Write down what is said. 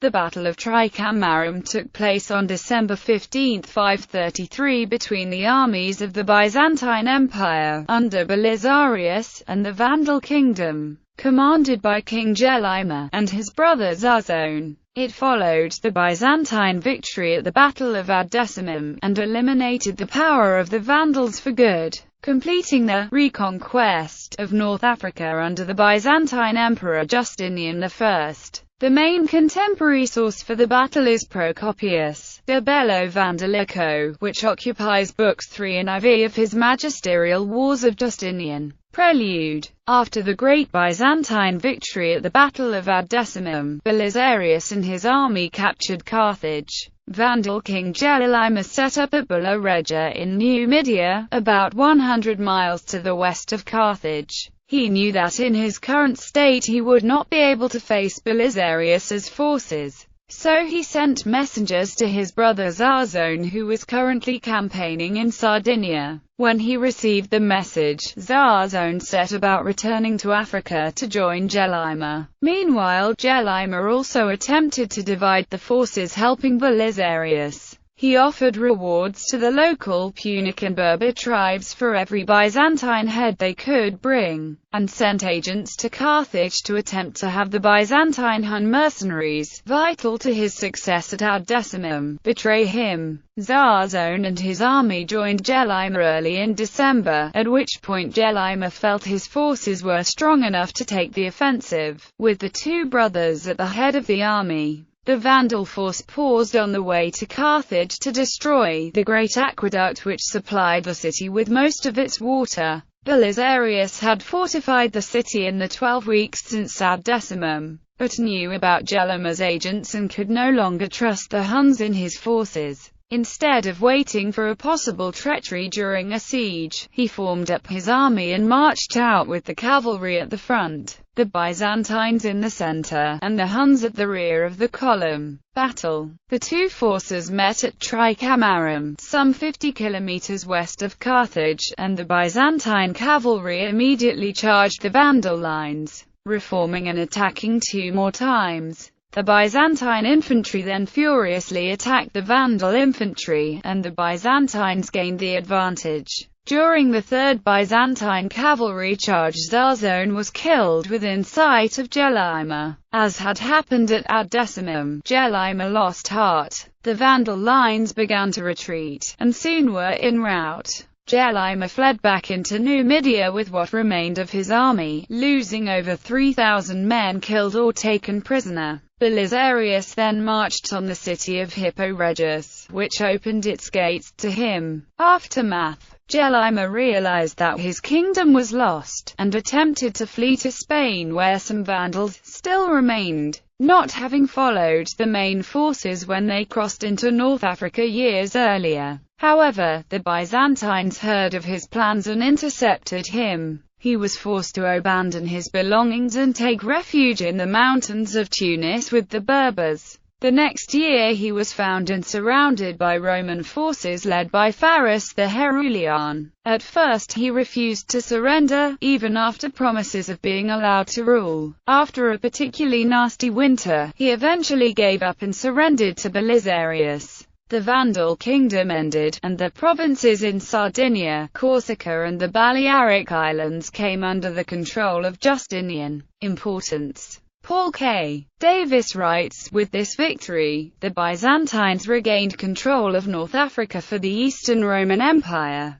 The Battle of Tricamarum took place on December 15, 533 between the armies of the Byzantine Empire, under Belisarius, and the Vandal Kingdom, commanded by King Gelimer, and his brother Tzazon. It followed the Byzantine victory at the Battle of Tricamarum, and eliminated the power of the Vandals for good, completing the reconquest of North Africa under the Byzantine Emperor Justinian I. The main contemporary source for the battle is Procopius, De Bello Vandalico, which occupies books 3 and IV of his magisterial Wars of Justinian. Prelude. After the great Byzantine victory at the Battle of Tricamarum, Belisarius and his army captured Carthage. Vandal King Gelimer set up at Bulla Regia in Numidia, about 100 miles to the west of Carthage. He knew that in his current state he would not be able to face Belisarius's forces. So he sent messengers to his brother Tzazon, who was currently campaigning in Sardinia. When he received the message, Tzazon set about returning to Africa to join Gelimer. Meanwhile, Gelimer also attempted to divide the forces, helping Belisarius. He offered rewards to the local Punic and Berber tribes for every Byzantine head they could bring, and sent agents to Carthage to attempt to have the Byzantine Hun mercenaries, vital to his success at Tricamarum, betray him. Tzazon and his army joined Gelimer early in December, at which point Gelimer felt his forces were strong enough to take the offensive. With the two brothers at the head of the army, the Vandal force paused on the way to Carthage to destroy the great aqueduct which supplied the city with most of its water. Belisarius had fortified the city in the 12 weeks since Tricamarum, but knew about Gelimer's agents and could no longer trust the Huns in his forces. Instead of waiting for a possible treachery during a siege, he formed up his army and marched out with the cavalry at the front, the Byzantines in the center, and the Huns at the rear of the column. Battle. The two forces met at Tricamarum, some 50 kilometers west of Carthage, and the Byzantine cavalry immediately charged the Vandal lines, reforming and attacking 2 more times. The Byzantine infantry then furiously attacked the Vandal infantry, and the Byzantines gained the advantage. During the third Byzantine cavalry charge, Tzazon was killed within sight of Gelimer. As had happened at Tricamarum, Gelimer lost heart. The Vandal lines began to retreat, and soon were en route. Gelimer fled back into Numidia with what remained of his army, losing over 3,000 men killed or taken prisoner. Belisarius then marched on the city of Hippo Regius, which opened its gates to him. Aftermath. Gelimer realized that his kingdom was lost, and attempted to flee to Spain, where some Vandals still remained, not having followed the main forces when they crossed into North Africa years earlier. However, the Byzantines heard of his plans and intercepted him. He was forced to abandon his belongings and take refuge in the mountains of Tunis with the Berbers. The next year he was found and surrounded by Roman forces led by Faris the Herulian. At first he refused to surrender, even after promises of being allowed to rule. After a particularly nasty winter, he eventually gave up and surrendered to Belisarius. The Vandal Kingdom ended, and the provinces in Sardinia, Corsica and the Balearic Islands came under the control of Justinian. Importance. Paul K. Davis writes, with this victory, the Byzantines regained control of North Africa for the Eastern Roman Empire.